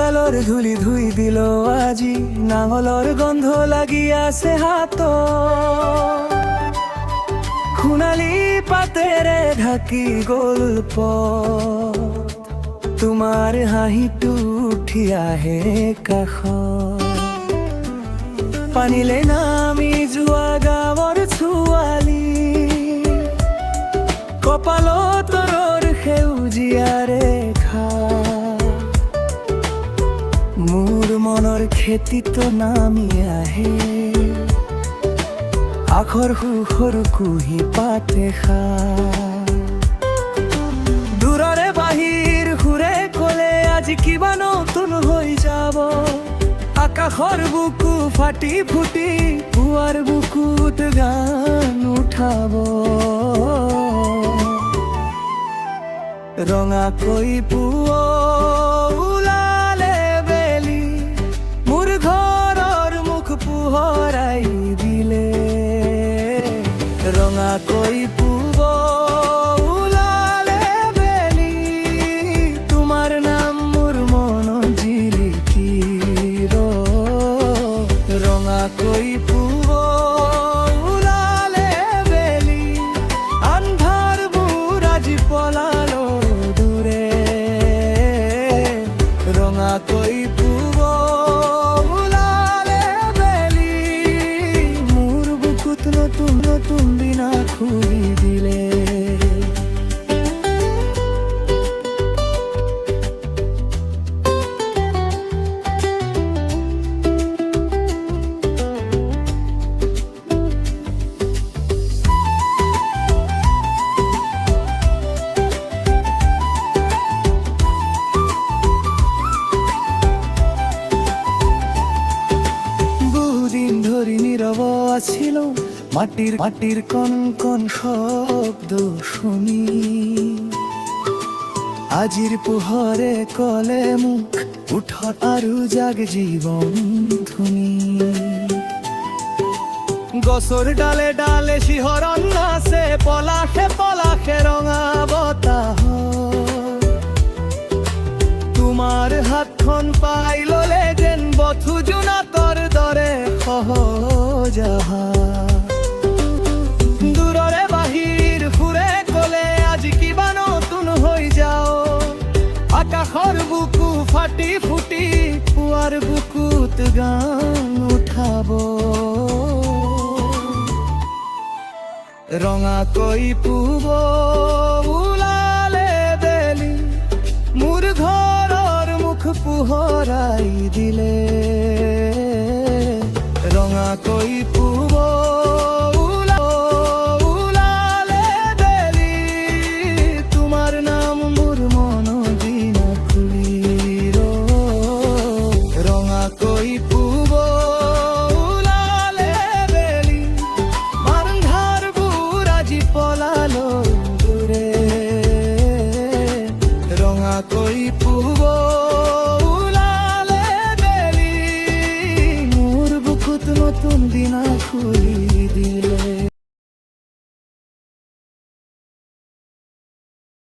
সকালৰ ধূলি ধুই দিল আজি, নাঙলৰ গন্ধ লাগি আছে হাত, সোণালী পাতেৰে ঢাকি গ'ল পথ, তোমাৰ হাঁহিটো উঠি আহে কাষত। পানীলে নামি যোৱা গাঁৱৰ ছোৱালী, কপালত তৰৰ সেউজীয়া ৰেখা, মোৰ মনৰ খেতিত নামি আহে আখৰ সৰু কুঁহি পাতে খা। দূৰৰে বাহিৰ সুৰে ক'লে আজি কিবা নতুন হৈ যাব, আকাশৰ বুকু ফাটি ফুটি পুৱাৰ বুকুত গান উঠাব। ৰঙাকৈ পুৱা ওলালে বেলি, মোৰ ঘৰৰ মুখ পোহৰাই দিলে। ৰঙাকৈ পুৱা ওলালে বেলি, তোমাৰ নাম মোৰ মনত জিলিকিৰ। ৰঙাকৈ পুৱা ওলালে বেলি, আন্ধাৰবোৰ আজি পলালো দূৰে। ৰঙাকৈ পুৱা ওলালে বেলি, মোৰ বুকুত নতুন নতুন দিনা খুলি দিলে। বহুদিন ধৰি নীৰৱ আছিলো, মাটিৰ কণ কণ শব্দ শুনি, আজিৰ পোহৰে ক'লে মোক উঠত আৰু জাগ জীৱন ধুনি। গছৰ ডালে ডালে শিহৰণ আছে, পলাশে পলাশে ৰঙা বতাহ, তোমাৰ হাতখন পাই ল'লে যেন বধু জোনাকৰ দৰে সহজ। দূৰৰে বাহিৰ সুৰে ক'লে আজি কিবা নতুন হৈ যাও, আকাশৰ বুকু ফাটি ফুটি পুৱাৰ বুকুত গান উঠাব। ৰঙাকৈ পুৱা ওলালে বেলি, মোৰ ঘৰৰ মুখ পোহৰাই দিলে। ৰঙাকৈ পুৱা ওলালে বেলি, তোমাৰ নাম মোৰ মনত দিনা খুলিৰ। ৰঙাকৈ পুৱা ওলালে বেলি, আন্ধাৰবোৰ আজি পলালো দূৰে। ৰঙাকৈ পুৱা ওলালে বেলি, মোৰ বুকুত নতুন দিনা খুলি দিলে।